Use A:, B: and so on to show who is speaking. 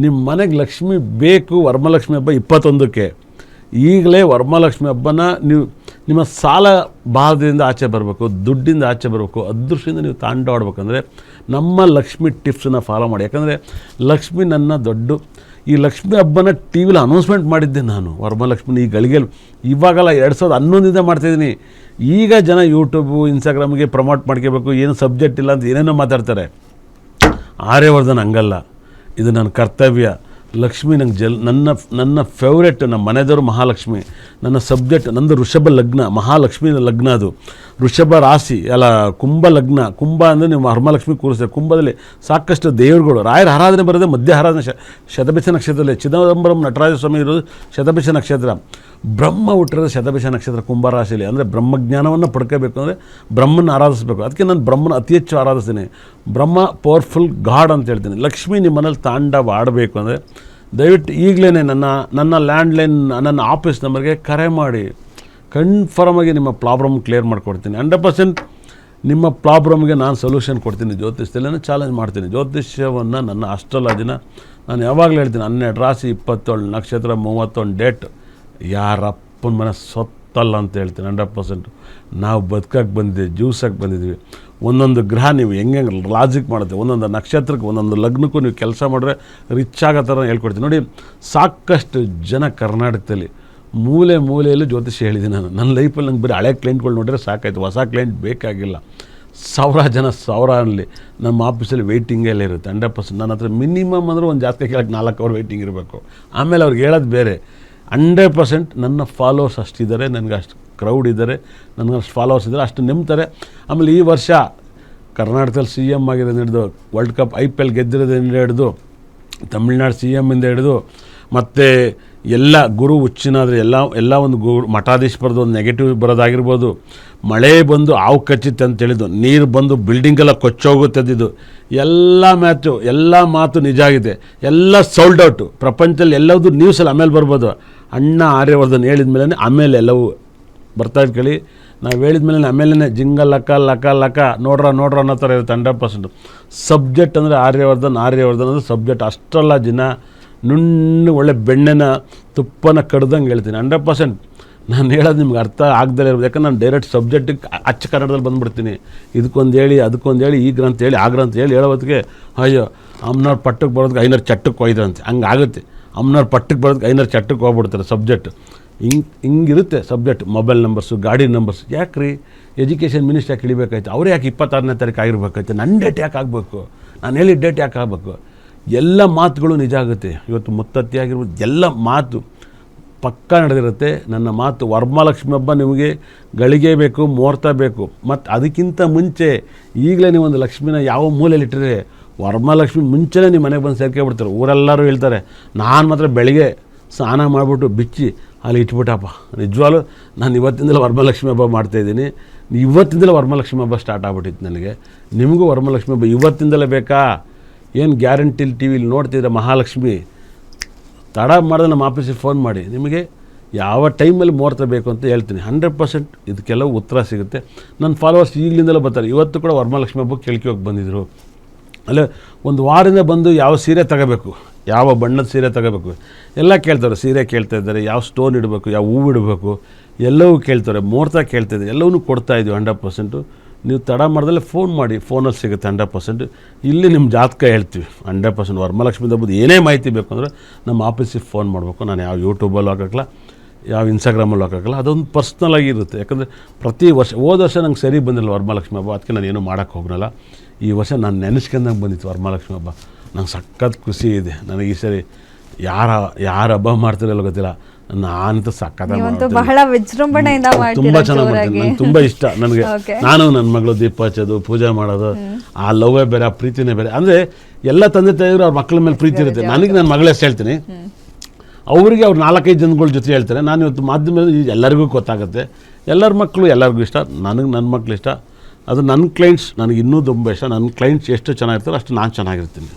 A: ನಿಮ್ಮ ಮನೆಗೆ ಲಕ್ಷ್ಮಿ ಬೇಕು. ವರಮಹಾಲಕ್ಷ್ಮಿ ಹಬ್ಬ 21ಕ್ಕೆ. ಈಗಲೇ ವರಮಹಾಲಕ್ಷ್ಮಿ ಹಬ್ಬನ ನೀವು ನಿಮ್ಮ ಸಾಲ ಬಾಧದಿಂದ ಆಚೆ ಬರಬೇಕು, ದುಡ್ಡಿಂದ ಆಚೆ ಬರಬೇಕು, ಅದೃಷ್ಟದಿಂದ ನೀವು ತಾಂಡಾಡ್ಬೇಕಂದ್ರೆ ನಮ್ಮ ಲಕ್ಷ್ಮಿ ಟಿಪ್ಸನ್ನ ಫಾಲೋ ಮಾಡಿ. ಯಾಕಂದರೆ ಲಕ್ಷ್ಮಿ ನನ್ನ ಈ ಲಕ್ಷ್ಮಿ ಹಬ್ಬನ ಟಿ ವಿಲಿ ಅನೌನ್ಸ್ಮೆಂಟ್ ಮಾಡಿದ್ದೆ ನಾನು. ವರಮಹಾಲಕ್ಷ್ಮಿನ ಈ ಗಳಿಗೆಯಲ್ಲಿ ಇವಾಗಲ್ಲ 2011 ಮಾಡ್ತಾಯಿದ್ದೀನಿ. ಈಗ ಜನ ಯೂಟ್ಯೂಬು ಇನ್ಸ್ಟಾಗ್ರಾಮ್ಗೆ ಪ್ರಮೋಟ್ ಮಾಡ್ಕೋಬೇಕು, ಏನು ಸಬ್ಜೆಕ್ಟ್ ಇಲ್ಲ ಅಂತ ಏನೇನೋ ಮಾತಾಡ್ತಾರೆ. ಆರ್ಯವರ್ಧನ್ ಹಂಗಲ್ಲ, ಇದು ನನ್ನ ಕರ್ತವ್ಯ. ಲಕ್ಷ್ಮಿ ನಂಗೆ ನನ್ನ ಫೇವ್ರೆಟ್. ನಮ್ಮ ಮನೆಯವರು ಮಹಾಲಕ್ಷ್ಮಿ. ನನ್ನ ಸಬ್ಜೆಕ್ಟ್ ನಂದು ವೃಷಭ ಲಗ್ನ, ಮಹಾಲಕ್ಷ್ಮಿ ಲಗ್ನ. ಅದು ವೃಷಭ ರಾಶಿ ಅಲ್ಲ, ಕುಂಭ ಲಗ್ನ. ಕುಂಭ ಅಂದರೆ ನೀವು ವರಮಹಾಲಕ್ಷ್ಮಿ ಕೂರಿಸ್ತಾರೆ. ಕುಂಭದಲ್ಲಿ ಸಾಕಷ್ಟು ದೇವರುಗಳು. ರಾಯರ ಆರಾಧನೆ ಬರೋದೇ ಮಧ್ಯ ಆರಾಧನೆ ಶತಭಿಷ ನಕ್ಷತ್ರದಲ್ಲಿ. ಚಿದಂಬರಂ ನಟರಾಜ ಸ್ವಾಮಿ ಇರೋದು ಶತಭಿಷ ನಕ್ಷತ್ರ. ಬ್ರಹ್ಮ ಹುಟ್ಟಿರೋದು ಶತಭಿಷ ನಕ್ಷತ್ರ ಕುಂಭರಾಶಿಯಲ್ಲಿ. ಅಂದರೆ ಬ್ರಹ್ಮಜ್ಞಾನವನ್ನು ಪಡ್ಕೋಬೇಕು ಅಂದರೆ ಬ್ರಹ್ಮನ ಆರಾಧಿಸಬೇಕು. ಅದಕ್ಕೆ ನಾನು ಬ್ರಹ್ಮನ ಅತಿ ಹೆಚ್ಚು ಆರಾಧಿಸ್ತೀನಿ. ಬ್ರಹ್ಮ ಪವರ್ಫುಲ್ ಗಾಡ್ ಅಂತ ಹೇಳ್ತೀನಿ. ಲಕ್ಷ್ಮಿ ನಿಮ್ಮ ಮನೇಲಿ ತಾಂಡವ ಆಡಬೇಕು ಅಂದರೆ ದಯವಿಟ್ಟು ಈಗಲೇ ನನ್ನ ಲ್ಯಾಂಡ್ಲೈನ್, ನನ್ನ ಆಫೀಸ್ ನಂಬರ್ಗೆ ಕರೆ ಮಾಡಿ. ಕನ್ಫರ್ಮಾಗಿ ನಿಮ್ಮ ಪ್ರಾಬ್ಲಮ್ ಕ್ಲಿಯರ್ ಮಾಡಿಕೊಡ್ತೀನಿ. 100% ನಿಮ್ಮ ಪ್ರಾಬ್ಲಮ್ಗೆ ನಾನು ಸೊಲ್ಯೂಷನ್ ಕೊಡ್ತೀನಿ. ಜ್ಯೋತಿಷ್ಯದಲ್ಲೇ ಚಾಲೆಂಜ್ ಮಾಡ್ತೀನಿ. ಜ್ಯೋತಿಷ್ಯವನ್ನು ನನ್ನ ಅಸ್ಟ್ರಾಲಜಿನ ನಾನು ಯಾವಾಗಲೂ ಹೇಳ್ತೀನಿ. 12 ರಾಶಿ 27 ನಕ್ಷತ್ರ 31 ಡೇಟ್ ಯಾರಪ್ಪನ ಮನೆ ಸೊತ್ತಲ್ಲ ಅಂತ ಹೇಳ್ತೀನಿ. 100% ನಾವು ಬದುಕಕ್ಕೆ ಬಂದಿದ್ದೀವಿ, ಜೀವ್ಸಕ್ಕೆ ಬಂದಿದ್ದೀವಿ. ಒಂದೊಂದು ಗ್ರಹ ನೀವು ಹೆಂಗೆ ಲಾಜಿಕ್ ಮಾಡುತ್ತೆ, ಒಂದೊಂದು ನಕ್ಷತ್ರಕ್ಕೆ ಒಂದೊಂದು ಲಗ್ನಕ್ಕೂ ನೀವು ಕೆಲಸ ಮಾಡಿದ್ರೆ ರಿಚ್ ಆಗೋ ಥರ ಹೇಳ್ಕೊಡ್ತೀನಿ. ನೋಡಿ, ಸಾಕಷ್ಟು ಜನ ಕರ್ನಾಟಕದಲ್ಲಿ ಮೂಲೆಯಲ್ಲೂ ಜ್ಯೋತಿಷ್ಯ ಹೇಳಿದ್ದೀನಿ ನಾನು. ನನ್ನ ಲೈಫಲ್ಲಿ ನಂಗೆ ಬರೀ ಹಳೆ ಕ್ಲೈಂಟ್ಗಳು ನೋಡಿದ್ರೆ ಸಾಕಾಯ್ತು, ಹೊಸ ಕ್ಲೈಂಟ್ ಬೇಕಾಗಿಲ್ಲ. 1000 ಜನ 1000 ಅನ್ನಲಿ ನಮ್ಮ ಆಫೀಸಲ್ಲಿ ವೆಯ್ಟಿಂಗೆಲ್ಲ ಇರುತ್ತೆ. 100% ನನ್ನ ಹತ್ರ ಮಿನಿಮಮ್ ಅಂದರೆ ಒಂದು ಜಾತಕ ಕೇಳಕ್ಕೆ 4 ಅವರ್ ವೆಯ್ಟಿಂಗ್ ಇರಬೇಕು. ಆಮೇಲೆ ಅವ್ರಿಗೆ ಹೇಳೋದು ಬೇರೆ. 100% ನನ್ನ ಫಾಲೋವರ್ಸ್ ಅಷ್ಟಿದ್ದಾರೆ, ನನಗೆ ಅಷ್ಟು ಕ್ರೌಡ್ ಇದ್ದಾರೆ, ನನಗೆ ಅಷ್ಟು ಫಾಲೋವರ್ಸ್ ಇದ್ದಾರೆ, ಅಷ್ಟು ನಂಬ್ತಾರೆ. ಆಮೇಲೆ ಈ ವರ್ಷ ಕರ್ನಾಟಕದಲ್ಲಿ CM ಆಗಿರೋದು ಹಿಡಿದು, ವರ್ಲ್ಡ್ ಕಪ್ IPL ಗೆದ್ದಿರೋದ್ರಿಂದ ಹಿಡಿದು, ತಮಿಳ್ನಾಡು CMಯಿಂದ ಹಿಡಿದು, ಮತ್ತು ಎಲ್ಲ ಗುರು ಹುಚ್ಚಿನಾದರೆ ಎಲ್ಲ ಒಂದು ಮಠಾಧೀಶ್ವರದ್ದು ಒಂದು ನೆಗೆಟಿವ್ ಬರೋದಾಗಿರ್ಬೋದು, ಮಳೆ ಬಂದು ಹಾವು ಕಚ್ಚಿತ್ತು ಅಂತ ಹೇಳಿದ್ದು, ನೀರು ಬಂದು ಬಿಲ್ಡಿಂಗೆಲ್ಲ ಕೊಚ್ಚೋಗುತ್ತದಿದ್ದು, ಎಲ್ಲ ಮ್ಯಾಚು ಎಲ್ಲ ಮಾತು ನಿಜ ಆಗಿದೆ. ಎಲ್ಲ ಸೋಲ್ಡ್ ಔಟು. ಪ್ರಪಂಚದಲ್ಲಿ ಎಲ್ಲವೂ ನ್ಯೂಸಲ್ಲಿ ಆಮೇಲೆ ಬರ್ಬೋದು. ಅಣ್ಣ ಆರ್ಯವರ್ಧನ್ ಹೇಳಿದ ಮೇಲೆ ಆಮೇಲೆ ಎಲ್ಲವೂ ಬರ್ತಾ ಇಟ್ಕೊಳ್ಳಿ. ನಾವು ಹೇಳಿದ ಮೇಲೆ ಆಮೇಲೆ ಜಿಂಗ ಲಕ ಲಕ ಲಕ ನೋಡ್ರ ಅನ್ನೋ ಥರ ಇರುತ್ತೆ. 100% ಸಬ್ಜೆಕ್ಟ್ ಅಂದರೆ ಆರ್ಯವರ್ಧನ್ ಅಂದರೆ ಸಬ್ಜೆಕ್ಟ್. ಅಷ್ಟಲ್ಲ ಜನ ನುಣ್ಣು ಒಳ್ಳೆ ಬೆಣ್ಣೆನ ತುಪ್ಪನ ಕಡ್ದಂಗೆ ಹೇಳ್ತೀನಿ. 100% ನಾನು ಹೇಳೋದು ನಿಮ್ಗೆ ಅರ್ಥ ಆಗದಲ್ಲೇ ಇರ್ಬೋದು. ಯಾಕಂದ್ರೆ ನಾನು ಡೈರೆಕ್ಟ್ ಸಬ್ಜೆಕ್ಟಿಗೆ ಅಚ್ಚ ಕನ್ನಡದಲ್ಲಿ ಬಂದುಬಿಡ್ತೀನಿ. ಇದಕ್ಕೊಂದು ಹೇಳಿ ಅದಕ್ಕೊಂದು ಹೇಳಿ ಈ ಗ್ರಂಥ ಹೇಳಿ ಆ ಗ್ರಂಥ ಹೇಳಿ ಹೇಳೋ ಹೊತ್ತಿಗೆ ಅಯ್ಯೋ ಅಮ್ಮನವ್ರ ಪಟ್ಟಕ್ಕೆ ಬರೋದಕ್ಕೆ 500 ಚಟ್ಟಕ್ಕೆ ಹೋಯ್ದ್ರಂತೆ. ಹಂಗೆ ಆಗುತ್ತೆ. ಅಮ್ಮನವ್ರ ಪಟ್ಟಕ್ಕೆ ಬರೋದಕ್ಕೆ 500 ಚಟ್ಟಕ್ಕೆ ಹೋಗ್ಬಿಡ್ತಾರೆ. ಸಬ್ಜೆಕ್ಟ್ ಹಿಂಗಿರುತ್ತೆ ಸಬ್ಜೆಕ್ಟ್. ಮೊಬೈಲ್ ನಂಬರ್ಸು, ಗಾಡಿ ನಂಬರ್ಸ್. ಯಾಕೆ ರೀ ಎಜುಕೇಷನ್ ಮಿನಿಸ್ಟರ್ ಯಾಕೆ ಇಳಿಬೇಕಾಯ್ತು? ಅವರೇ ಯಾಕೆ 26ನೇ ತಾರೀಕು ಆಗಿರ್ಬೇಕಾಯ್ತು? ನನ್ನ ಡೇಟ್ ಯಾಕೆ ಆಗಬೇಕು? ನಾನು ಹೇಳಿದ ಡೇಟ್ ಯಾಕೆ ಆಗಬೇಕು? ಎಲ್ಲ ಮಾತುಗಳು ನಿಜ ಆಗುತ್ತೆ. ಇವತ್ತು ಮುತ್ತತ್ತಿ ಆಗಿರ್ಬೋದು, ಎಲ್ಲ ಮಾತು ಪಕ್ಕಾ ನಡೆದಿರುತ್ತೆ. ನನ್ನ ಮಾತು ವರಮಹಾಲಕ್ಷ್ಮಿ ಹಬ್ಬ ನಿಮಗೆ ಗಳಿಗೆ ಬೇಕು, ಮುಹೂರ್ತ ಬೇಕು. ಮತ್ತು ಅದಕ್ಕಿಂತ ಮುಂಚೆ ಈಗಲೇ ನೀವೊಂದು ಲಕ್ಷ್ಮಿನ ಯಾವ ಮೂಲೆಯಲ್ಲಿ ಇಟ್ಟರೆ ವರಮಹಾಲಕ್ಷ್ಮಿ ಮುಂಚೆನೇ ನಿಮ್ಮ ಮನೆಗೆ ಬಂದು ಸೇರ್ಕೊಂಡ್ಬಿಡ್ತಾರೆ. ಊರೆಲ್ಲರೂ ಹೇಳ್ತಾರೆ. ನಾನು ಮಾತ್ರ ಬೆಳಗ್ಗೆ ಸ್ನಾನ ಮಾಡಿಬಿಟ್ಟು ಬಿಚ್ಚಿ ಅಲ್ಲಿ ಇಟ್ಬಿಟ್ಟಪ್ಪ. ನಿಜವಾಗ್ಲೂ ನಾನು ಇವತ್ತಿಂದಲೇ ವರಮಹಾಲಕ್ಷ್ಮಿ ಹಬ್ಬ ಮಾಡ್ತಾಯಿದ್ದೀನಿ. ಇವತ್ತಿಂದಲೇ ವರಮಹಾಲಕ್ಷ್ಮಿ ಹಬ್ಬ ಸ್ಟಾರ್ಟ್ ಆಗ್ಬಿಟ್ಟಿತ್ತು ನನಗೆ. ನಿಮಗೂ ವರಮಹಾಲಕ್ಷ್ಮಿ ಹಬ್ಬ ಇವತ್ತಿಂದಲೇ ಬೇಕಾ? ಏನು ಗ್ಯಾರಂಟಿಲಿ ಟಿ ವಿಲಿ ನೋಡ್ತಿದ್ರೆ ಮಹಾಲಕ್ಷ್ಮಿ ತಡ ಮಾಡಿದ್ರೆ ನಮ್ಮ ಆಫೀಸಿಗೆ ಫೋನ್ ಮಾಡಿ. ನಿಮಗೆ ಯಾವ ಟೈಮಲ್ಲಿ ಮುಹೂರ್ತ ಬೇಕು ಅಂತ ಹೇಳ್ತೀನಿ. 100% ಇದಕ್ಕೆಲ್ಲ ಉತ್ತರ ಸಿಗುತ್ತೆ. ನನ್ನ ಫಾಲೋವರ್ಸ್ ಈಗಲಿಂದಲೇ ಬರ್ತಾರೆ. ಇವತ್ತು ಕೂಡ ವರಮಹಾಲಕ್ಷ್ಮಿ ಹಬ್ಬಕ್ಕೆ ಕೇಳ್ಕೋಗಿ ಬಂದಿದ್ದರು. ಅಲ್ಲೇ ಒಂದು ವಾರದಿಂದ ಬಂದು ಯಾವ ಸೀರೆ ತಗೋಬೇಕು, ಯಾವ ಬಣ್ಣದ ಸೀರೆ ತಗೋಬೇಕು ಎಲ್ಲ ಕೇಳ್ತಾರೆ. ಸೀರೆ ಕೇಳ್ತಾ ಇದ್ದಾರೆ, ಯಾವ ಸ್ಟೋನ್ ಇಡಬೇಕು, ಯಾವ ಹೂವು ಇಡಬೇಕು ಎಲ್ಲವೂ ಕೇಳ್ತಾರೆ. ಮುಹೂರ್ತ ಕೇಳ್ತಾಯಿದ್ದಾರೆ. ಎಲ್ಲವೂ ಕೊಡ್ತಾಯಿದ್ದೀವಿ 100%. ನೀವು ತಡ ಮಾಡ್ದಲ್ಲೇ ಫೋನ್ ಮಾಡಿ, ಫೋನಲ್ಲಿ ಸಿಗುತ್ತೆ 100%. ಇಲ್ಲಿ ನಿಮ್ಮ ಜಾತಕ ಹೇಳ್ತೀವಿ 100%. ವರಮಹಾಲಕ್ಷ್ಮಿ ಹಬ್ಬದ ಏನೇ ಮಾಹಿತಿ ಬೇಕು ಅಂದರೆ ನಮ್ಮ ಆಫೀಸಿಗೆ ಫೋನ್ ಮಾಡಬೇಕು. ನಾನು ಯಾವ ಯೂಟ್ಯೂಬಲ್ಲೂ ಹಾಕೋಕ್ಕಲ್ಲ, ಯಾವ ಇನ್ಸ್ಟಾಗ್ರಾಮಲ್ಲೂ ಹಾಕೋಕ್ಕಲ್ಲ. ಅದೊಂದು ಪರ್ಸ್ನಲ್ ಆಗಿರುತ್ತೆ. ಯಾಕಂದರೆ ಪ್ರತಿ ವರ್ಷ ಹೋದ ವರ್ಷ ನಂಗೆ ಸರಿ ಬಂದಿಲ್ಲ ವರಮಹಾಲಕ್ಷ್ಮಿ ಹಬ್ಬ. ಅದಕ್ಕೆ ನಾನು ಏನೂ ಮಾಡೋಕ್ಕೆ ಹೋಗಲ್ಲ. ಈ ವರ್ಷ ನಾನು ನೆನೆಸ್ಕೊಂಡಂಗೆ ಬಂದಿತ್ತು ವರಮಹಾಲಕ್ಷ್ಮಿ ಹಬ್ಬ. ನಂಗೆ ಸಖತ್ ಖುಷಿ ಇದೆ. ನನಗೆ ಈ ಸರಿ ಯಾರು ಹಬ್ಬ ಮಾಡ್ತಿರಲ್ಲ ಗೊತ್ತಿಲ್ಲ, ನಾನಂತೂ ಸಖತ್
B: ಬಹಳ ವಿಜೃಂಭಣೆಯಿಂದ
A: ತುಂಬ ಚೆನ್ನಾಗಿ ಮಾಡ್ತೀನಿ. ನಂಗೆ ತುಂಬ ಇಷ್ಟ. ನನಗೆ ನಾನು ನನ್ನ ಮಗಳು ದೀಪ ಹಚ್ಚೋದು, ಪೂಜೆ ಮಾಡೋದು, ಆ ಲವ್ವೇ ಬೇರೆ, ಆ ಪ್ರೀತಿನೇ ಬೇರೆ. ಅಂದರೆ ಎಲ್ಲ ತಂದೆ ತಾಯಿದ್ರು ಅವ್ರ ಮಕ್ಕಳ ಮೇಲೆ ಪ್ರೀತಿ ಇರುತ್ತೆ. ನನಗೆ ನನ್ನ ಮಗಳ ಹೆಸರು ಹೇಳ್ತೀನಿ, ಅವರಿಗೆ ಅವ್ರು 4-5 ಜನಗಳ ಜೊತೆ ಹೇಳ್ತಾರೆ. ನಾನು ಇವತ್ತು ಮಾಧ್ಯಮದಲ್ಲಿ ಎಲ್ಲರಿಗೂ ಗೊತ್ತಾಗುತ್ತೆ. ಎಲ್ಲರ ಮಕ್ಕಳು ಎಲ್ಲರಿಗೂ ಇಷ್ಟ. ನನಗೆ ನನ್ನ ಮಕ್ಕಳು ಇಷ್ಟ. ಅದು ನನ್ನ ಕ್ಲೈಂಟ್ಸ್ ನನಗೆ ಇನ್ನೂ ತುಂಬ ಇಷ್ಟ. ನನ್ನ ಕ್ಲೈಂಟ್ಸ್ ಎಷ್ಟು ಚೆನ್ನಾಗಿರ್ತಾರೆ ಅಷ್ಟು ನಾನು ಚೆನ್ನಾಗಿರ್ತೀನಿ.